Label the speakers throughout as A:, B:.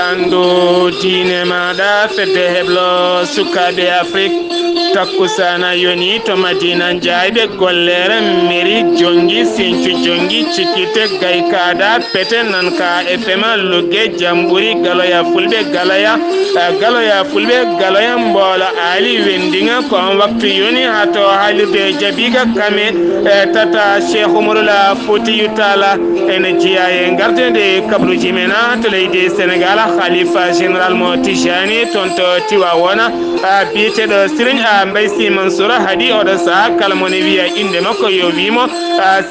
A: andu diine maɗa fedde heblo sukaɓe Afrique takkusana yoni to Madina jayɓe gollere mairie jongi Sinthiou jongi Cikite gaykada pete nanka fma lugge jamburi galoya fulɓe galoya fulɓe galoya mboola ali wendinga ko on waktu yoni hato haalirde jabiga kame tata Cheikh Oumaroula Foutiyou Tall ene jiya e gardede kabruji mena to leydi Sénégal khalifa général mo Tijani tonto Tiwawona biyeteɗo Serigne Mbaye Sy Mansour haadi oɗo saha kala mone wiya inde makko yo wimo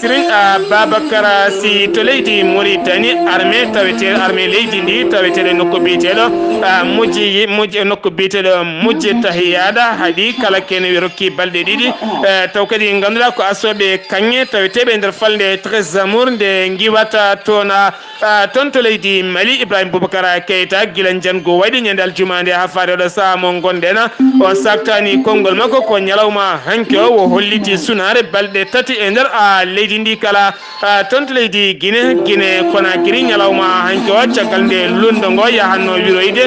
A: Serigne Babacar Sy to leydi Mauritanie armée leydi ndi taweteɗo nokku biyeteɗo mujje nokku biyeteɗo mujje tahiyada haadi kala kene wi rokki balɗe ɗiɗi taw kadi ganduɗa ko asoɓe kanŋe taweteɓe nder falde très amour nde giwata tona toon to leydi Mali Ibrahima Boubacara Keita guilan jango waɗi ñande aljuma nde ha faade oɗo saha mo gonɗen on saktani konngol makko ko ñalawma hanke o wo holliti sunare balɗe tati e nder leydi ndi kala toon to leydi Guinée Conakry ñalawma hanke o caggal nde lundo ngo yahanno wiroyde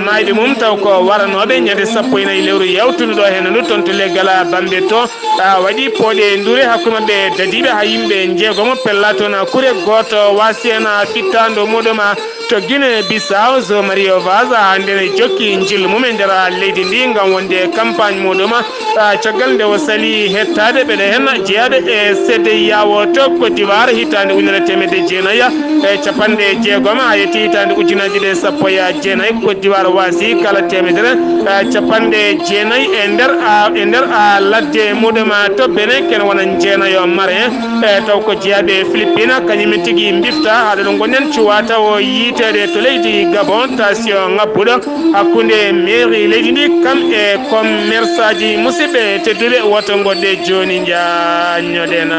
A: mayɓe mum taw ko waranoɓe ñande 14 lewru yawtunoɗo hen ndu toon to leggal Bambe to waɗi pooɗe ndure hakkude mabɓe dadiɓe ha yimɓe jeegomo pella toon kure goto wasi hen fittando muɗum to Guinée Bissau zo Mario Vaz hande ne jokki jillu mum e nder leydi ndi gam wonde campagne muɗum caggal nde o sali hettade ɓeɗe hen jeeyaɗo e CEDEAO to Côte d'Ivoire hitande ujunere temedde jeenayyi e capanɗe jeegom ha yetti hitande ujunaji ɗe sappo e jeenayyi Côte d'Ivoire wasi kala temedere capanɗe jeenayyi e nder ladde muɗum to Benin ken wona jeenayo marin taw ko jeeyaɓe Philippine kañumen tigui bifta haɗa ɗo gonen cuwata o yitede to leydi Gabon station ngabbuɗo hakkude mairie leydi ndi kam e commerce aji musidɓe tedduɓe woto goɗɗe joni jañoɗena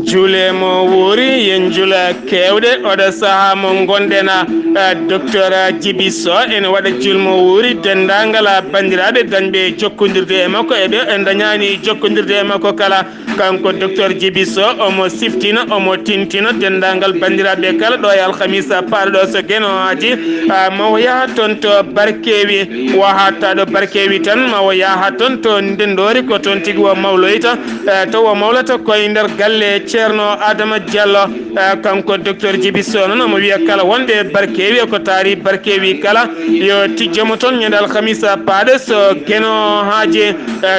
A: jule mo wuri yen jula kewde oɗo saha mo gondena docteur Djiby Sow ene waɗa julmo wuri dendagal bandiraɓe dañɓe jokkodirde e makko eɓe en dañani jokkodirde e makko kala kanko docteur Djiby Sow omo siftina omo tintina dendagal bandiraɓe kala ɗo e alhamisa paɗo ɗo so gueno haji mawo yaha toon to Barkewi wo hatta ɗo Barkewi tan mawo yaha toon to ndendori ko toon tigui wo mawloyta taw o mawlata koye nder galle ceerno Adama Diallo kanko docteur Djiby Sow noon omo wiya kala wonɓe Barkewi ko taari Barkewi kala yo tijjomo toon ñande alhamisa paɗo so gueno haaji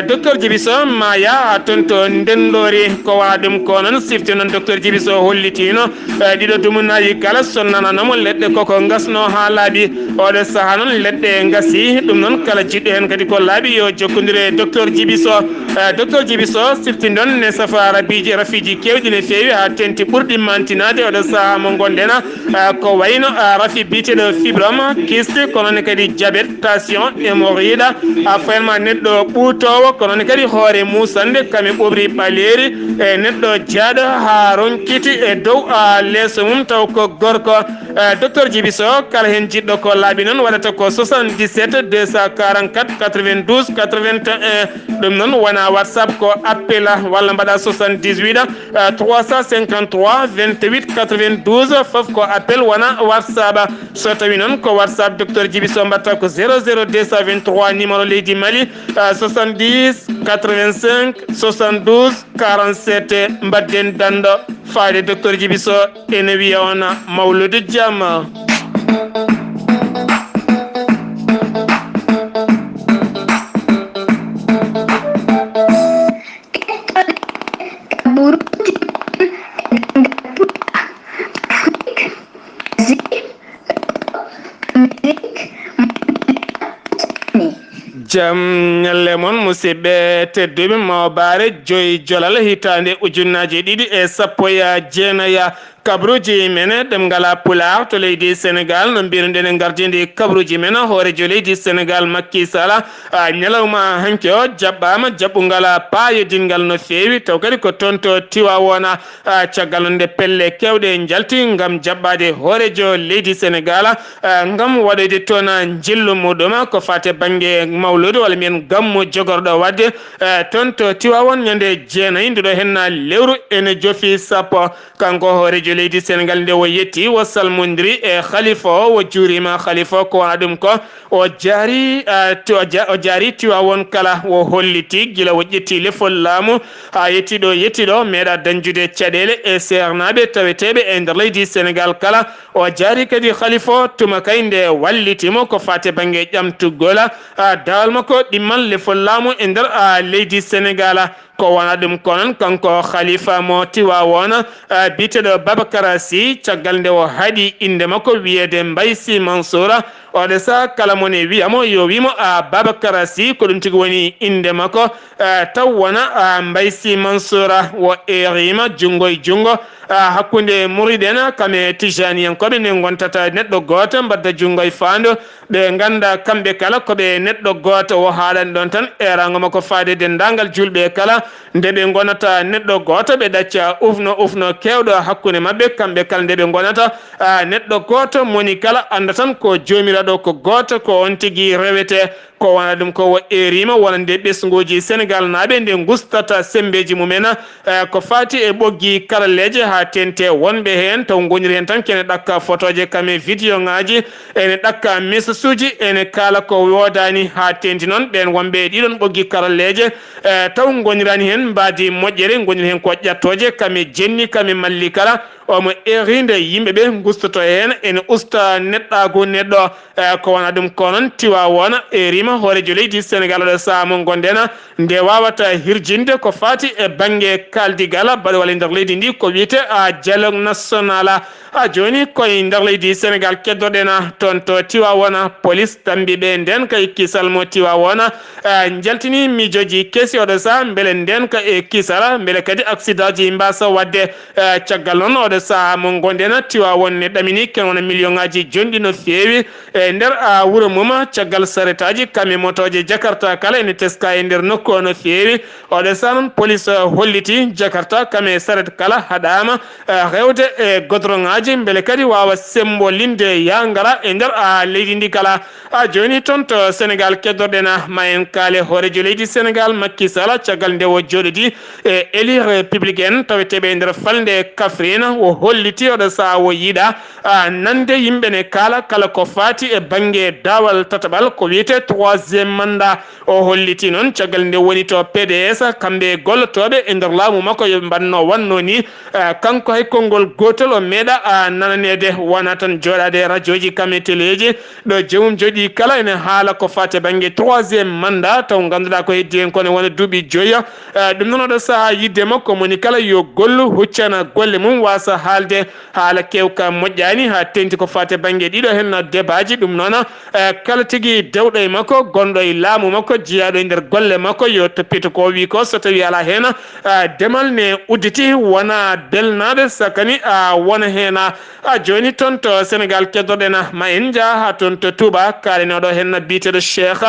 A: docteur Djiby Sow ma yaha toon to ndendori ko waɗa ɗum ko noon sifti noon docteur Djiby Sow hollitino ɗiɗo dumunaji kala so nananamo leɗɗe koko gasno ha laaɓi oɗo saaha noon leɗɗe gasi ɗum noon kala jiɗɗo hen kadi ko laaɓi yo jokkodire docteur Djiby Sow docteur Djiby Sow sifti ɗon ne safa rafiji kewɗi ne fewi ha tenti ɓurɗi mantinade oɗo saaha mo gonɗen ko wayno rafi biteɗo fibrome kyste kono kadi diabète tension hémorroïde a fayma neɗɗo ɓuutowo kono kadi hoore musande kame ɓobri ɓaleri e neɗɗo jaaɗo ha ronkiti e dow leeso mum taw ko gorko docteur Djiby Sow kala hen jiɗɗo ko laaɓi noon waɗata ko 77 244 92 81 ɗum noon wona WhatsApp ko appel walla mbaɗa 78 353 28 92 foof ko appel wona WhatsApp so tawi noon ko WhatsApp docteur Djiby Sow mbatta ko 00 223 numéro leydi Mali 70 85 72 47 mbadden dando faade docteur Djiby Sow ene wiya on mawlude jamma. jam ñalle mon musidɓe tedduɓe mawbare joyi jolal hitande ujunnaji ɗiɗi e sappo e jeenaya kabruji mena dem ngala pular to leydi Sénégal no mbirnden gardinde kabruji mena horejo leydi Sénégal Macky Sall nyalawma hanko jabbama jabbungala paayodingal no feewi taw kadi ko tonto Tiwawona caggal nde pelle kewɗe jalti ngam jabbade horejo leydi Sénégal ngam waɗede toon jillu muɗum ko fate banggue mawlude walla mbiyen gammu jogorɗo wadde tonto Tiwawon ñande jeenayi ndeɗo henna lewru ene jofi sappo kanko horejo leydi Sénégal nde o yetti o salmodiri e khalifa o o juurima khalifa ko wona ɗum ko o jaari Tiwawon kala o holliti gila o ƴetti lefol laamu ha yettiɗo meeɗa dañjude caɗele e sernaɓe taweteɓe e nder leydi Sénégal kala o jaari kadi khalifa tuma kay nde wallitimo ko fate banggue ƴamtugol dawal makko ɗimmal lefol laamu e nder leydi Sénégal ko wona ɗum konon kanko khalifa mo Tiwawon biteɗo Babacar Sy caggal nde o haaɗi inde makko wiyede Mbaye Sy Mansour oɗo sa kala mone wiyamo yo wimo Babacar Sy ko ɗum tigi woni inde makko taw wona Mbaye Sy Mansour o erima jungo e jungo hakkunde muriɗen kame tijaniyankoɓe ne gontata neɗɗo goto mbadda jungo e fandu ɓe ganda kamɓe kala koɓe neɗɗo goto o haaɗani ɗon tan erago makko faade dendagal julɓe kala nde ɓe gonata neɗɗo goto ɓe ɗacca ufno kewɗo hakkunde mabɓe kamɓe kala nde ɓe gonata neɗɗo goto moni kala anda tan ko jomiraɗo ko goto ko on tigui rewete ko wona ɗum ko o erima wona nde ɓesguji Sénégal naaɓe nde gustata sembeji mumen ko fati e ɓoggi karalleje ha tente wonɓe hen taw goniri hen tan kene ɗakka photoje kame vidéo ngaji ene ɗakka message uji ene kala ko wodani ha tenti noon ɓen wonɓe ɗiɗon ɓoggi karalleje taw gonirani hen mbadi moƴƴere goniri hen ko ƴattoje kame jenni kame malli kala omo erinde yimɓeɓe gustoto hen ene usta neɗɗago neɗɗo ko wona ɗum ko noon Tiwawon erima horejo leydi Sénégal ɗo saaha mo gonden nde wawata hirjinde ko fati e banggue kaldigal baɗo walla nder leydi ndi ko wiyete dialogue national joni koye nder leydi Sénégal keddoɗen toon to Tiwawon police tambiɓe nden kay kisal mo Tiwawon jaltini mijoji keesi oɗo saaha beele nden ka e kisal beele kadi accident ji mbasa wadde caggal noon oɗo saaha mo gonden Tiwawon ne ɗamini ken wona million ngaji jonɗi no feewi e nder wuuro mum caggal saretaji kame motoje Jakarta kala ene teska e nder nokku o no feewi oɗo saaha noon police holliti Jakarta kame saret kala haɗama rewde e godron ngaji beele kadi wawa sembolinde yangara e nder leydi ndi kala joni toon to Sénégal keddoɗen ma en kaale horejo leydi Sénégal Macky Sall caggal nde o joɗodi e élu républicaine taweteɓe e nder falde Kaffrine o holliti oɗo saaha o yiiɗa nande yimɓe ne kala ko fati e banggue dawal tataɓal ko wiyete 3e mandat o holliti noon caggal nde woni to PDS kamɓe gollotoɓe e nder laamu makko yo mbanno wanno ni kanko hay konngol gotol o meeɗa nananede wona tan joɗade radio ji kame téléji ɗo jomum joɗi kala ene haala ko fate banggue 3e mandat taw ganduɗa ko heddi hen kono wona duuɓi joyya ɗum noon oɗo saaha yidde makko moni kala yo gollu huccana golle mum wasa haalde haala kewka moƴƴani ha tenti ko fate banggue ɗiɗo hen débat ji ɗum noon kala tigui dewɗo e makko gonɗo e laamu makko jiyaɗo e nder golle makko yo toppito ko wi ko so tawi ala hen demal ne udditi wona belnaɗe sakani wona hen joni toon to Sénégal keddoɗen ma en jaa ha toon to Touba kalenoɗo hen biteɗo Cheikh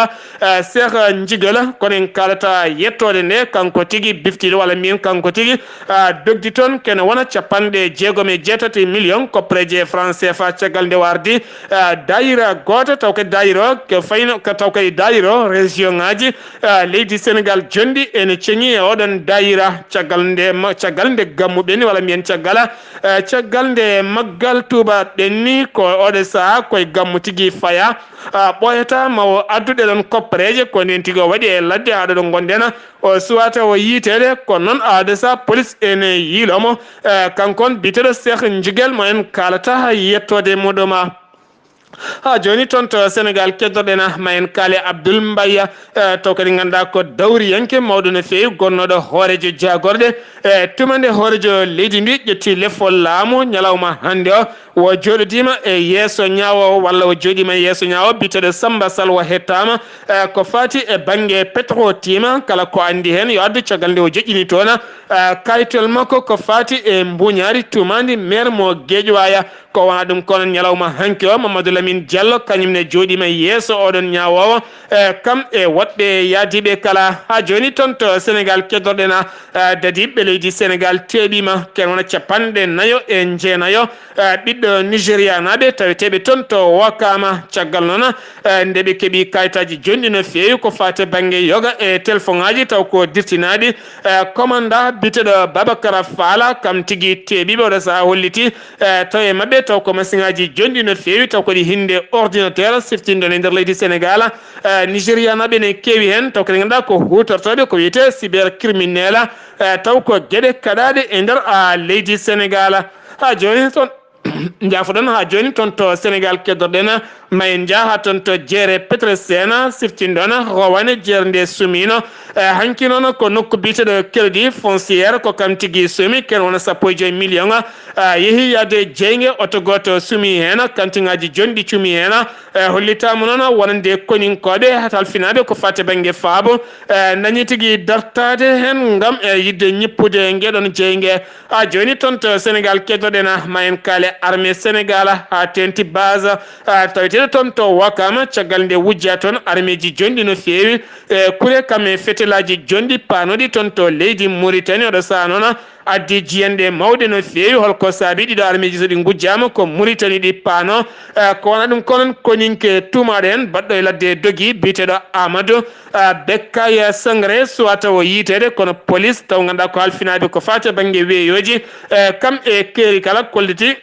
A: Ndigal kono en kalata yettode nde kanko tigui biftiɗo walla min kanko tigui dogdi toon kene wona 6.8 million koppreje franc CFA caggal nde wardi dayira goto taw kadi dayiro ko fayno taw kadi dayiro région ngaji leydi Sénégal jondi ene ceñi e oɗon dayira caggal nde gammuɓe ni walla mbiyen caggal nde maggal Touba ɗenni ko oɗo saaha koye gammu tigui faya ɓoyata mawo adduɗe ɗon koppareje ko nden tigui o waɗi e ladde haɗo ɗo gonden o suwata o yitede ko noon aade sa police ene yiilomo kankon biteɗo Cheikh Ndigal mo en kalata yettode muɗum ha joni toon to Sénégal keddoɗena ma en kaali Abdoul Mbaye taw kadi ganduɗa ko dawri yanke mawɗo no fewi gonnoɗo hoorejo jagorɗe tumande hoorejo leydi ndi ƴetti lefol laamu ñalawma hande o wo joɗodima e yeeso ñawowo walla o joɗima e yeeso ñawowo biteɗo Samba Salwa hettama ko fati e banggue Petro-Tim kala ko andi hen yo addu caggal nde o joƴƴini toon kayitol makko ko fati e mbuñari tumandi maire mo Guédiawaye ko wona ɗum kono ñalawma hanki o Mamadou Lamine Diallo kañumne joɗima yeeso oɗon ñawowo kam e woɗɓe yaadiɓe kala ha joni toon to Sénégal keddorɗena dadiɓe leydi Sénégal teeɓima ken wona capanɗe nayo e jeenayo ɓiɗɗo Nigéria naɓe taweteɓe toon to Wakama caggal noon ndeɓe keeɓi kayitaji jonɗi no fewi ko fate banggue yoga e téléphone aji taw ko dirtinaɗi commanda biteɗo Babacara Fala kam tigui teeɓiɓe oɗo saaha holliti taw e mabɓe taw ko machine aji jonɗi no fewi taw kodi hinde ordinateur siftinɗon e nder leydi Sénégal Nigéria naɓe ne keewi hen taw kadi ganduɗa ko hutortoɓe ko wiyete cybercriminel taw ko gueɗe kaɗaɗe e nder leydi Sénégal ha joni toon jafoɗon ha joni toon to Sénégal keddorɗen ma en jaaha toon to jeere Petrosen siftinɗon rowane jeere nde suumino hanki noon ko nokku biteɗo crédit fonciére ko kam tigui suumi ken wona 15 million yeehi yaade jeygue oto goto suumi hen kantingaji jonɗi cuumi hen hollitama noon wonande koninkoɓe talfinaɓe ko fate banggue faabo dañi tigui dartade hen gam yidde ñippude gueɗon jeygue ha joni toon to Sénégal keddorɗen ma en kaale armée Sénégal ha tenti base taweteɗo toon to Wakama caggal nde wujja toon armée ji jonɗi no fewi kure kam e fetelaji jonɗi panoɗi toon to leydi Mauritanie oɗo saha noon addi jiyande mawɗe no fewi holko saabi ɗiɗo armée ji so ɗi gujjama ko Mauritanie ɗi paano ko wona ɗum konon koninke tumaɗo en baɗɗo e ladde dogui biteɗo Amadou Bekkay Sangaré suwata o yitede kono police taw ganduɗa ko halfinaɓe ko fate banggue weeyoji kam e keeri kala kolliti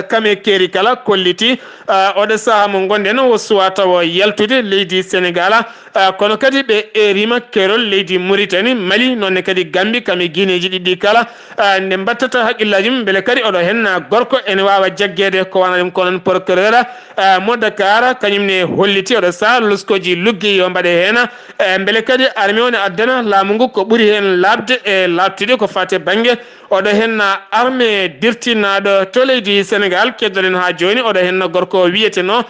A: kame keeri kala kolliti oɗo saaha mo gonɗen o suwa taw yaltude leydi Sénégal kono kadi ɓe erima kerol leydi Mauritanie Mali nonne kadi Gambie kame guineji ɗiɗɗi kala nde mbattata haqqillaji mum beele kadi oɗo hen gorko ene wawa jaggede ko wana ɗum konon procureur mo Dakar kañumne holliti oɗo saaha luskoji luggi yo mbaɗe hen beele kadi armée o ne addana laamu ngu ko ɓuuri hen labde e labtude ko fate banggue oɗo hen armée dirtinaɗo to leydi Sénégal keddoɗen ha joni oɗo hen gorko wiyeteno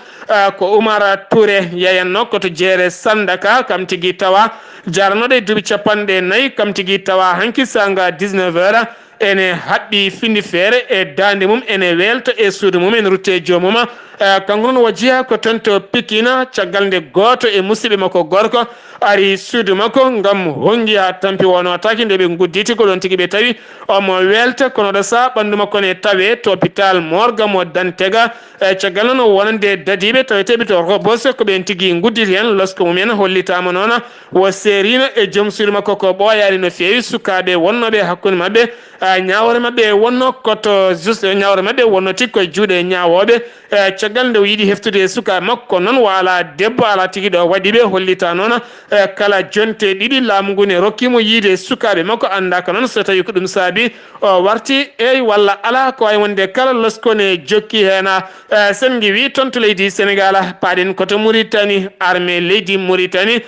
A: ko Oumar Touré yeyanno koto jeere Sandaka kam tigui tawa jaranoɗo e duuɓi 40 kam tigui tawa hanki sanga 19 heures ene haɓɓi findi feere e dande mum ene welta e suudu mum ene rutte jomum kanko noon wajiha ko toon to Pikine caggal nde goto e musidɓe makko gorko ari suudu makko ngam hongi ha tampi wonotaki nde ɓe gudditi ko ɗon tigui ɓe tawi omo welta kono ɗo saaha ɓandu makko ne tawe to hôpital Morga mo Dantega caggal noon wonande dadiɓe taweteɓe to Rebos ko ɓen tigui gudditi hen losko mumen hollitama noon wo serino e joom suudu makko ko ɓooyani no fewi sukaɓe wonnoɓe hakkude mabɓe ñawore mabɓe wonno koto juste ñawore mabɓe wonnoti koye juuɗe ñawoɓe caggal nde o yiiɗi heftude suka makko noon wala debbo ala tigui ɗo waɗiɓe hollita noon kala jonte ɗiɗi laamu ngu ne rokkimo yiide sukaɓe makko andaka noon so tawi ko ɗum saabi o warti eyi walla ala ko wawi wonde kala loskone jokki hen sen giwi toon to leydi Sénégal paaɗen koto Mauritanie armée leydi Mauritanie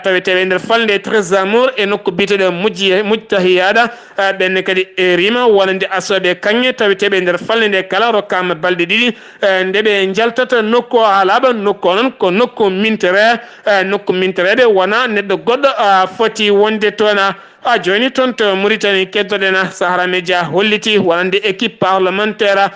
A: taweteɓe nder falde Trésor e nokku biteɗo Mujtahiyaɗa ɓenne kadi e rima wonande asoɓe kanŋe taweteɓe nder falde nde kala rokkama balɗe ɗiɗi ndeɓe jaltata nokku o halaɓa nokku o noon ko nokku mintereɓe wona neɗɗo goɗɗo foti wonde toon a joni toon to Mauritanie keddoɗen Sahara Média holliti wonande équipe parlementaire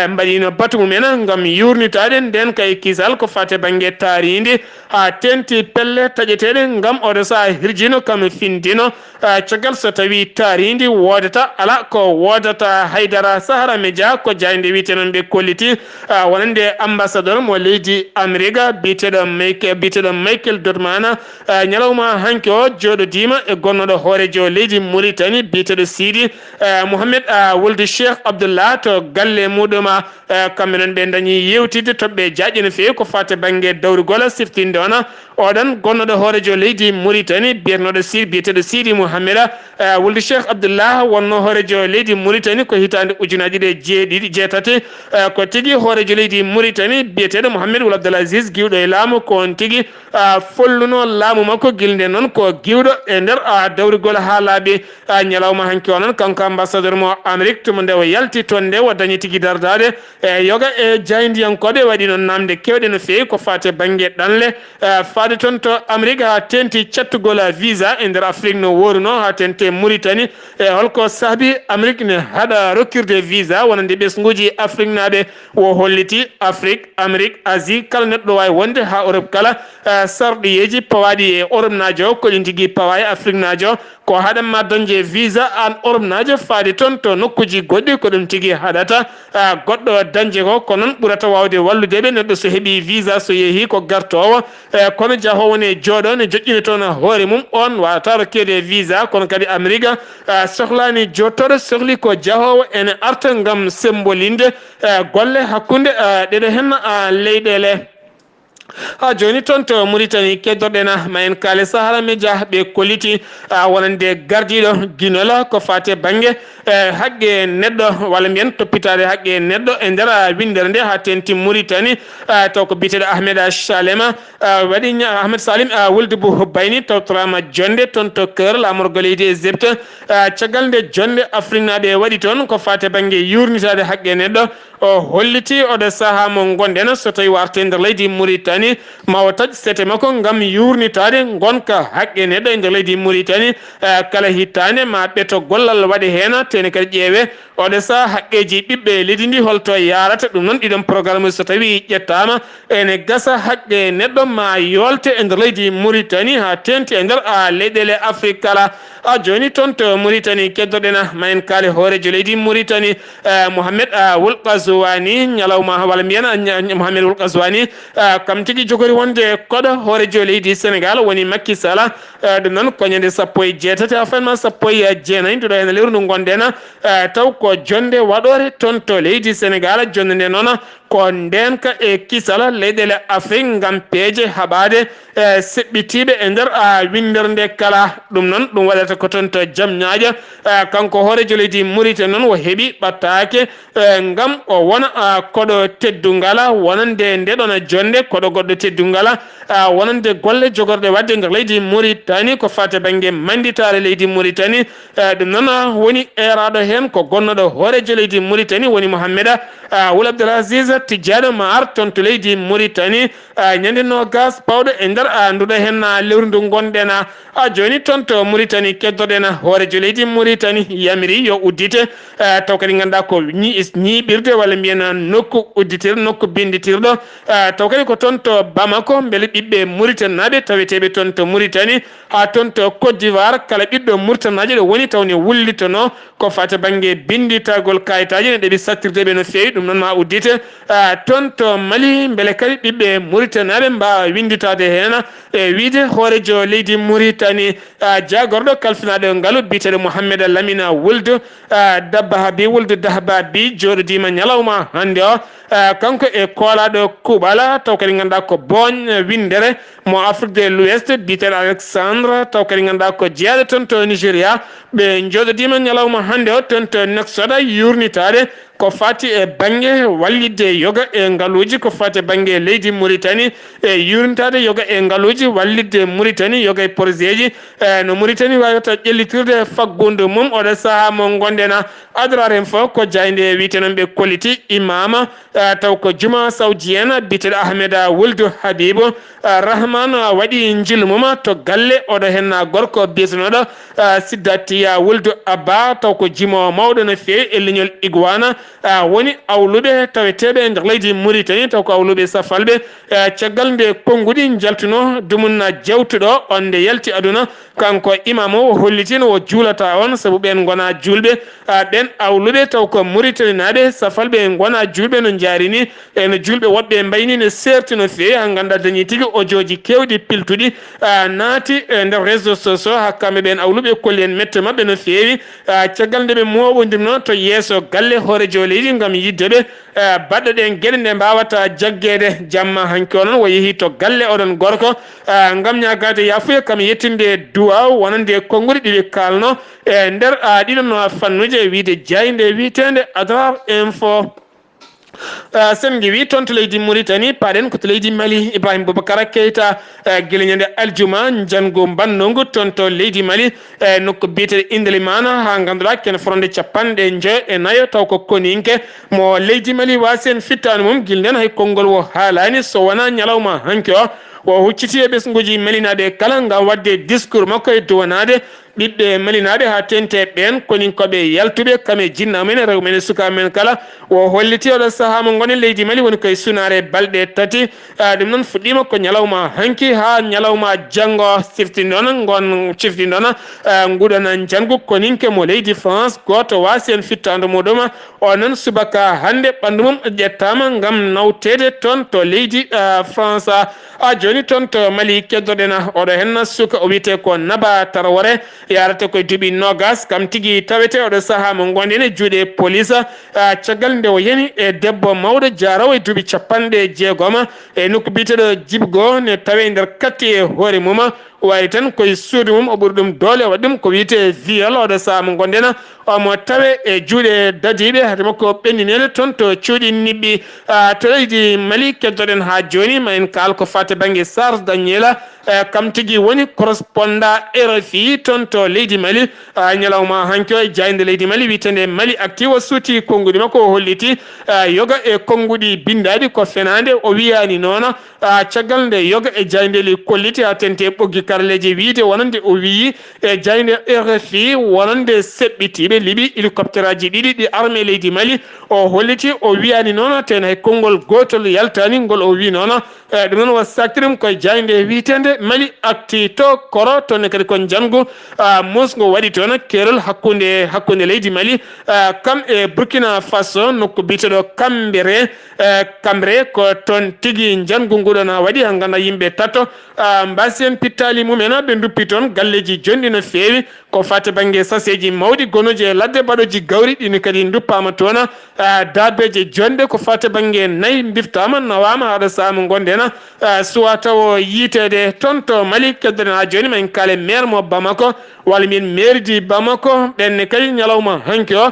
A: mbaɗino batu mumen gam yurnitade nden kay kisal ko fate banggue taaridi ha tenti pelle taƴeteɗe gam oɗo saha hirjino kam findino caggal so tawi taaridi wodata ala ko wodata haydara Sahara Média ko jayde wite noon ɓe kolliti wonande ambassadeur mo leydi Amérique biteɗo Michael Dodman ñalawma hanki o joɗodima e gonnoɗo hoorejo leydi Mauritanie biteɗo Sidi Mohamed Wuld Cheikh Abdullah to galle muɗum kamɓe noon ɓe dañi yewtide toɓɓe jaƴƴe no fewi ko fate banggue dawrugol siftinde on oɗon gonnoɗo hoorejo leydi Mauritanie biteɗo Sidi Mohamed Wuld Cheikh Abdullah wonno hoore hoorejo leydi Mauritanie ko hitande ujunaji ɗe jeetati ko tigi hoorejo leydi Mauritanie biyeteɗo Mohamed Ould Abdel Aziz giwɗo e laamu ko on tigi folluno laamu makko gilde noon ko giwɗo e nder dawrigol ha laaɓi ñalawma hanki onon kanko ambassadeur mo Amérique tumo nde o yalti toon nde o dañi tigi dardade e yoga e jayndiyankoɓe waɗi noon namde kewɗe no fewi ko fate banggue ɗanle faade toon to Amérique ha tenti cattugol visa e nder Afrique no woruno ha tente Mauritanie e holko saabi Amérique ne haɗa rokkirde visa wonande ɓesguji Afrique naɓe wo holliti Afrique Amérique Asie kala neɗɗo wawi wonde ha Europe kala sarɗiyeji pawaɗi e Europe najo koɗin tigui pawa e Afrique najo ko haɗanma dañde visa an Europe najo faade toon to nokkuji goɗɗi ko ɗum tigui haɗata goɗɗo dañde ko noon ɓurata wawde walludeɓe neɗɗo so heeɓi visa so yeehi ko gartowo kono jahowo ne jooɗo ne joƴƴini toon hoore mum on wawata rokkede visa kono kadi Amérique sohlani jottoɗo sohli ko jahowo ene arta gam sembolinde golle hakkude ɗeɗo hen leyɗele joni toon to Mauritanie keddorɗena ma en kaale Sahara Média ɓe kolliti wonande gardiɗo guinola ko fate banggue haqqe neɗɗo walla mbiyen toppitade haqqe neɗɗo e nder windere nde ha tenti Mauritanie taw ko biteɗo Ahmed Salema waɗi Ahmed Salim Wuld Bou Bayni tawtorama jonde toon to Keur lamorgo leydi Égypte caggal nde jonde Afrique naɓe waɗi toon ko fate banggue yurnitade haqqe neɗɗo o holliti oɗo saaha mo gonɗen so tawi warte nder leydi Mauritanie ma o taƴ sete makko gam yurnitade gonka haqqe neɗɗo e nder leydi Mauritanie kala hittande ma ɓeto gollal waɗe hen tene kadi ƴeewe oɗo saaha haqqeji ɓiɓɓe leydi ndi holto yarata ɗum noon ɗiɗon programme so tawi ƴettama ene gasa haqqe neɗɗo ma yolte e nder leydi Mauritanie ha tenti e nder leyɗele Afrique kala joni toon to Mauritanie keddoɗena ma en kaali hoorejo leydi Mauritanie Mohamed Ould Ghazouani ñalawma walla mbiyen Mohamed Ould Ghazouani kam tigui jogori wonde koɗo hoorejo leydi Sénégal woni Macky Sall ɗum noon koñande 17 affairement 19 nduɗo hen lewru ndu gonɗen taw ko jonde waɗore toon to leydi Sénégal jonde nde noon ko ndenka e kisala leyɗele Afrique gam peeje haɓade seɓɓitiɓe e nder windere nde kala ɗum noon ɗum waɗata ko toon to Diamniadio kanko hoorejo leydi Mauritanie noon o heeɓi ɓattake gam o wona koɗo teddungal wonande ndeɗon jonde koɗo goɗɗo teddungal wonande golle jogorɗe wadde nder leydi Mauritanie ko fate banggue manditare leydi Mauritanie ɗum noon woni eraɗo hen ko gonnoɗo hoorejo leydi Mauritanie woni Mohamed Ould Abdel Aziz Tidjane Mar toon to leydi Mauritanie ñande nogas pawɗo e nder nduɗo hen lewru ndu gonɗen joni toon to Mauritanie keddoɗen hoorejo leydi Mauritanie yamiri yo uddite taw kadi ganduɗa ko ñiɓirde walla mbiyen nokku udditirɗo nokku binditirɗo taw kadi ko toon to Bamako beele ɓiɓɓe Mauritanie naɓe taweteɓe toon to Mauritanie ha toon to Côte d'Ivoire kala ɓiɗɗo Mauritanajo ɗo woni tawne wullitono ko fate banggue binditagol kayitaji ne ɗeɓi sattirdeɓe no fewi ɗum noon ma uddite toon to Mali beele kadi ɓiɓɓe Mauritanie naɓe mbawa winditade hen e wiide hoorejo leydi Mauritanie jagorɗo kalfinaɗo ngaalu biteɗo Mohamed Lamine Ould Dabbabi Ould Dabbabi joɗodima ñalawma hande o kanko e koolaɗo kuuɓala taw kadi ganduɗa ko boñ windere mo Afrique de l'Ouest biteɗo Alexandre taw kadi ganduɗa ko jeeyaɗo toon to Nigéria ɓe joɗodima ñalawma hande o toon to Nouakchott yurnitade ko fati e banggue wallidde yoga e ngaaluji ko fati banggue leydi Mauritanie e yurnitade yoga e ngaaluji wallidde Mauritanie yoga e projet ji no Mauritanie wawata ƴellitirde faggudu mum oɗo saaha mo gonɗen adrar hen fof ko jayde wiitenoon ɓe kolliti imama taw ko juma saoudienne biteɗo Ahmed Ould Habibou Rahman waɗi jilmuma to galle oɗo hen gorko bisnoɗo Siddatiya Ould Abba taw ko jimo mawɗo no fewi e leñol Iguana woni awluɓe taweteɓe e nder leydi Mauritanie taw ko awluɓe safalɓe caggal nde konnguɗi jaltuno dumunna jewtuɗo on nde yalti aduna kanko imam o hollitino o juulata on saabu ɓen gona julɓe ɓen awluɓe taw ko Mauritanie naɓe safalɓe gona julɓe no jarini eno julɓe woɓɓe mbayni ne serti no fewi ha ganduɗa dañi tigui audioji kewɗi piltuɗi naati e nder réseau sociaux hakkamɓe ɓen awluɓe kolli en mette mabɓe no fewi caggal nde ɓe moɓodimno to yeeso galle hoorejo radio leydi ngam yiddeɓe baɗɗo ɗen gueɗe nde mbawata jaggede jamma hanki onon o yeehi to galle oɗon gorko ngam ñagade yafuya kam yettinde duwa wonande konguɗi ɗiɗi kalno e nder ɗiɗon fannude wiide jayde wiitede Adrar Info. sen ngi wi toon to leydi Mauritanie paɗen ko to leydi Mali Ibrahima Boubacara Keita guila ñande aljuma jango mbannongu toon to leydi Mali nokku biyeteɗe Indelimana ha ganduɗa ken fronde capanɗe jeenayo taw ko koninke mo leydi Mali wasi en fittani mum guila nden hay konngol wo haalani so wona ñalawma hanki o hucciti e ɓesguji melinaɓe kala ngam wadde discours makko e duwanade ɓiɓɓe melinaɓe ha tente ɓen koninkoɓe yaltuɓe kame jinna men rew men suka men kala o holliti oɗo saaha mo gonen leydi Mali woni koye sunare balɗe tati ɗum noon fuɗɗima ko ñalawma hanki ha ñalawma janggo siftinɗon gon ciftinɗon nguɗon jangu koninke mo leydi France goto wasi en fittando muɗum o noon subaka hande ɓandu mum ƴettama gam nawtede toon to leydi France joni toon to Mali keddoɗen oɗo hen suka o wiyete ko Naba Tarawore yarate koye duuɓi nogas kam tigui tawete oɗo saaha mo gonɗen e juuɗe police caggal nde o yani e debbo mawɗo jarawo e duuɓi capanɗe jeegom e nokku biteɗo jibgo ne tawe nder katti e hoore mum wayi tan koye suudu mum o ɓuuri ɗum doole o waɗi ɗum ko wiyete viol oɗo saaha mo gonɗen omo tawe e juuɗe dadiɓe hade makko ɓenninede toon to cuuɗi niɓɓi to leydi Mali keddoɗen ha joni ma en kaal ko fate banggue Sars Daniela kam tigui woni correspondant RFI toon to leydi Mali ñalawma hanki o e jayde leydi Mali witende Mali Active o suuti konngudi makko o holliti yoga e konngudi bindaɗi ko fenade o wiyani noon caggal nde yoga e jaydeli kolliti ha tente ɓoggi karleji wiide wonande o wi e jayde RFI wonande seɓɓitiɓe liɓi hélicoptère aji ɗiɗi ɗi armée leydi Mali o holliti o wiyani noon ten hay konngol gotol yaltani ngol o wi noon ɗum noon o sakkirim koye jayde witende Mali Active to koro toon kadi kon jangu musgo waɗi toon kerol hakkude leydi Mali kam e Burkina Faso nokku biteɗo Cambre ko toon tigui jangu nguɗon waɗi ha ganda yimɓe tatto mbasi en pittali mumen ɓe duppi toon galleji jonɗi no fewi ko fate banggue saseji mawɗi gonoji e ladde baɗoji gawri ɗini kadi duppama toon dabeje jonde ko fate banggue nayyi biftama nawama haɗa saama gonɗen suwa taw yitede toon to Mali keddoɗen ha joni men kaale maire mo Bamako walla min maire di Bamako ɓenne kadi ñalawma hanki o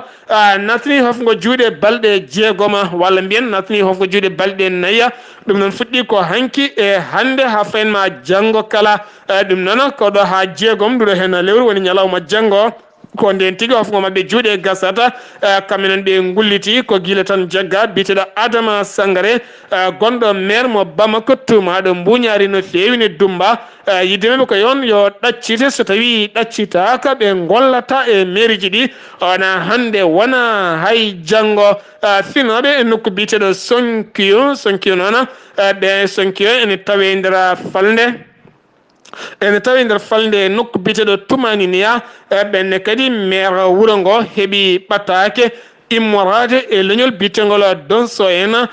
A: natni hofgo juuɗe balɗe jeegoma walla mbiyen natni hofgo juuɗe balɗe nayya ɗum noon fuɗɗi ko hanki e hande ha faynma janggo kala ɗum noon koɗo ha jeegom ɗuɗo hen lewru woni ñalawma janggo ko nden tigui hofgo mabɓe juuɗe gasata kamɓenen ɓe gulliti ko guila tan jagga biteɗo Adama Sangare gonɗo maire mo Bamako tumaɗo mbuñari no fewi ne dumba yiddemeɓe ko yon yo ɗaccite so tawi ɗaccitaka ɓe gollata e maire ji ɗi ona hande wona hay janggo finoɓe e nokku biteɗo Sonkio noon ɓe Sonkio ene tawe nder falde ene tawi nder falde nokku biteɗo Tumaniniya ɓenne kadi maire wuuro ngo heeɓi ɓattake immorade e leñol bitengol Donso en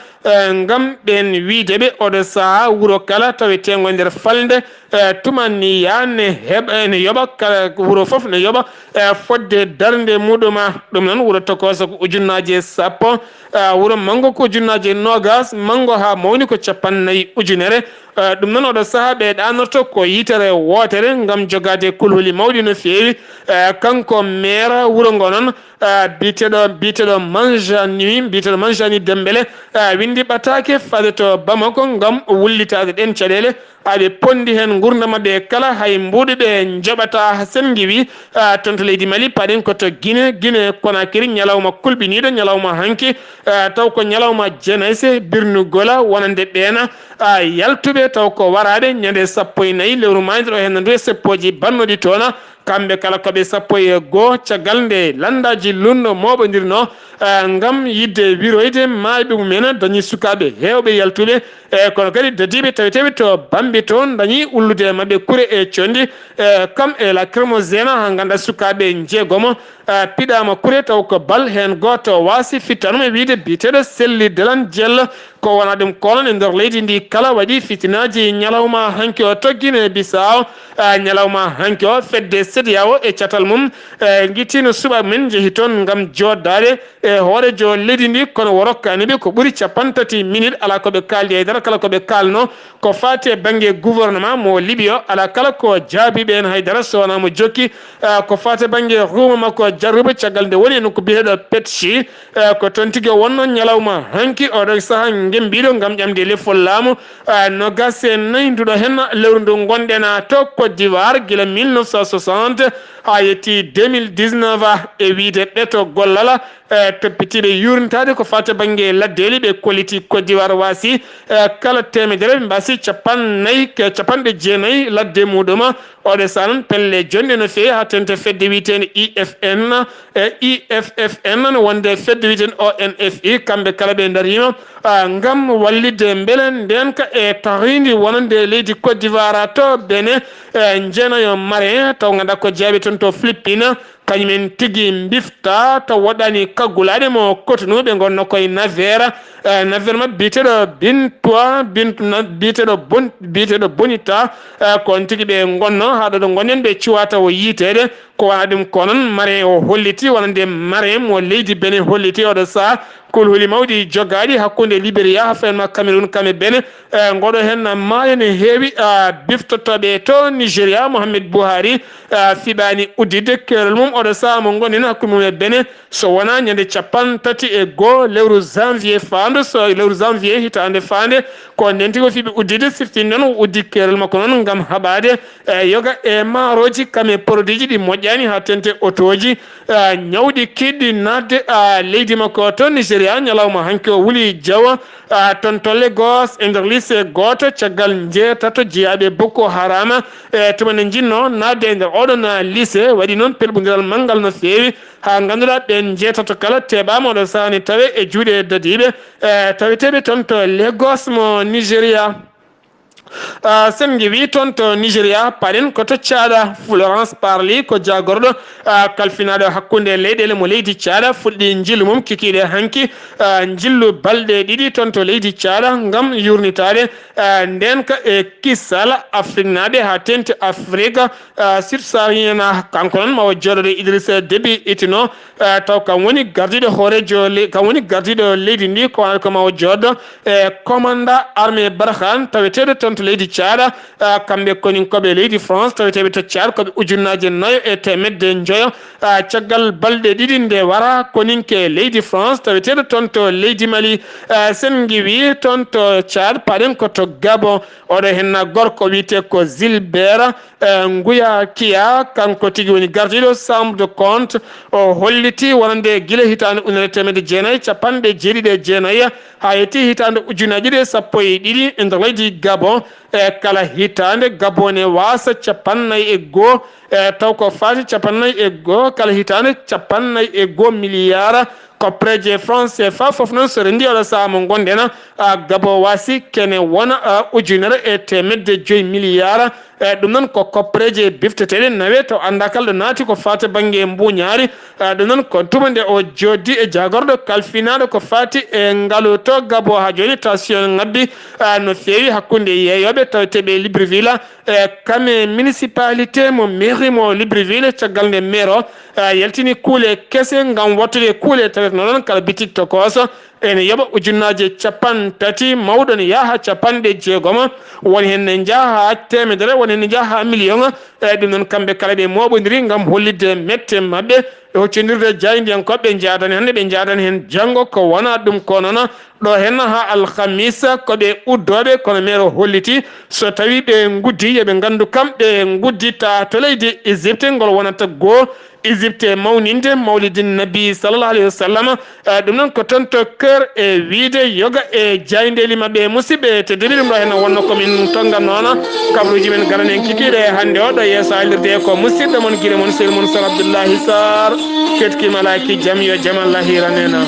A: ngam ɓen wiideɓe oɗo saaha wuuro kala tawetego nder falde Tumaniya ne yoɓa kala wuuro foof ne yoɓa fodde darde muɗuma ɗum noon wuuro Tokoso ko ujunnaje sappo wuuro Mango ko ujunnaje nogas Mango ha mawni ko 50 ujunere ɗum noon oɗo saaha ɓe ɗanorto ko yitere wotere ngam jogade kulhuli mawɗi no fewi kanko maire wuuro ngo noon biteɗo Manjani Dembele windi ɓatake fade to Bamako ngam wullitade ɗen caɗele aɓe pondi hen gurdama ɓe kala hay mbuɗe ɓe joɓata sen giwi toon to leydi Mali paɗen koto Guinée Conakry ñalawma kulɓiniɗo ñalawma hanki taw ko ñalawma jenayse birnu gola wonande ɓeena yaltuɓe taw ko waraɗe ñande 14 lewru mayɗo hen ndu seppoji bannoɗi toon kamɓe kala koɓe 12 caggal nde landaji lunno moɓodirno ngam yidde wiroyde maaɓe mumen dañi sukaɓe hewɓe yaltuɓe kono kadi dadiɓe taweteɓe to Bambi toon dañi ullude mabɓe kuure e condi comme e lacrymogène ha ganda sukaɓe jeegomo piɗama kuure taw ko bal hen goto wasi fittanum e wiide biteɗo Selli Delan Diallo ko wona ɗum kono e nder leydi ndi kala waɗi fitinaji ñalawma hanki o to Guinée Bissau ñalawma hanki o fedde CEDEAO e catal mum guittino suɓa men jeehi toon gam joddade e hoorejo leydi ndi kono worokkani ɓe ko ɓuuri 30 minutes ala koɓe kaldi haydara kala koɓe kalno ko fati e banggue gouvernement mo liɓi o ala kala ko jaabiɓe en haydara so wona mo jokki ko fati banggue ruuma makko jarruɓe caggal nde woni nokko biyeɗo petchi ko toon tigui wonno ñalawma hanki oɗo saaha gembiɗo gam ƴamde lefol laamu nogas e nayyi nduɗo hen lewru ndu gonɗen to Côte d'Ivoire guila 1960 ha yetti 2019 e wiide ɓeto gollala toppitiɓe yurnitade ko fate banggue laddeli ɓe kolliti Côte d'Ivoire wasi kala temedere ɓe mbasi capanɗe jeenayyi ladde muɗum oɗo sanan pelle jonde no fewi ha tente fedde witende IFFN wonde fedde witen ONFI kamɓe kala ɓe darima gam wallide beele ndenka e tahridi wonande leydi Côte d'Ivoire to bene jeenayo marin taw ganduɗa ko jaaɓe toon to Philippines kañumen tigui bifta taw waɗani kaggulaɗe mo kotonuɓe gonno koye navére ma biteɗo bonita kon tigui ɓe gonno haɗo ɗo gonen ɓe cuwata o yitede ko wona ɗum konon marin o holliti wonande marin mo leydi Benin holliti oɗo saaha kulhuli mawɗi jogaɗi hakkude Libéria ha fayenma Cameroun kame bene goɗo hen maayo ne heewi biftotoɓe to Nigéria Mohamed Buhari fiɓani uddide kerol mum oɗo saaha mo gonen hakkude mum e bene so wona ñande 31 lewru janvier fandu so lewru janvier hitande fande ko nden tigi o fiɓe uddide sirtini noon uddi kerol makko noon gam haɓade yoga e maaroji kame produit ji ɗi moƴƴani ha tente autoji ñawɗi kiɗɗi nadde leydi makko to Nigéria ñalawma hanki o wuuli Diawa toon to Lagos e nder lycée goto caggal jeetato jeeyaɓe Boko Haram tumane jinno nadde e nder oɗon lycée waɗi noon pelɓodiral manggal no fewi ha ganduɗa ɓen jeetato kala teɓama oɗo sahani tawe e juuɗe dadiɓe taweteɓe toon to Lagos mo Nigéria sen wi toon to Nigéria paɗen koto Thiada Florence Parly ko jagorɗo kalfinaɗo hakkude leyɗele mo leydi Thiada fuɗɗi jillu mum kikiɗe hanki jillu balɗe ɗiɗi toon to leydi Thiada gam yurnitade ndenka e kissal Afrique naɓe ha tente Afrique subsaharienne kanko noon mawo joɗode Idrissa Déby Itno taw kam woni gardiɗo hoorejo kam woni gardiɗo leydi ndi ko mawo joɗɗo e commandant armée Barkhane taweteɗo toon to leydi Thiada kamɓe koni koɓe leydi France taweteɓe to Thiada koɓe ujunnaje 9 e temedde joyo caggal balɗe ɗiɗi nde wara koninke leydi France taweteɗo toon to leydi Mali sen giwi toon to Thiada paɗen ko to Gabon oɗo henna gorko wiyete ko Gilbert Nguya Kia kanko tigui woni gardiɗo chambre de compte o holliti wonande guila hitande 1979 ha yetti hitande ujunnaje ɗiɗi 12 e nder leydi Gabon kala hitande Gabon e wasa 51 taw ko fati 51 kala hitande 51 milliard koppreje France CFA fof noon so rendi oɗo saaha mo gonɗen Gabon wasi kene wona 1.5 milliard ɗum noon ko koppreje bifteteɗe nawe to anda kala ɗo naati ko fati banggue mbuñaari ɗum noon ko tuma nde o joddi e jagorɗo kalfinaɗo ko fati e ngaalu to Gabon ha joni tension ngabbi no fewi hakkude yeeyoɓe taweteɓe Libreville kame municipalité mo mairie mo Libreville caggal nde maire o yaltini kuule kese ngam wattude kuule tawetno noon kala bitik to koso ene yoɓa ujunnaje 30 mawɗo ne yaaha 60 woni hen ne jaaha temedere woni hen ne jaaha million ɗum noon kamɓe kala ɓe moɓodiri gam hollidde mette mabɓe e hoccodirde jaydiyankoɓe ɓe jadani hande ɓe jadani hen janggo ko wona ɗum ko noon ɗo hen ha alhamisa koɓe uddoɓe kono maire holliti so tawi ɓe guddi yooɓe gandu kamɓe guddita to leydi Égypte ngol wonata goo Égypte mawninde mawlidin nabi sallallahu alayhi wa sallam ɗum noon ko toon to cœur e wiide yoga e jayndeli mabɓe musidɓe te diri ɗum ɗo hen wonno komin tonggam noon kabruji men garane kikiɗe hande o ɗo yeeso haalirde ko musidɗo mon guiɗe mon sehil mon Sar Abdoullahi Sarr ketkima laki jaam yo jaam Allah hiranena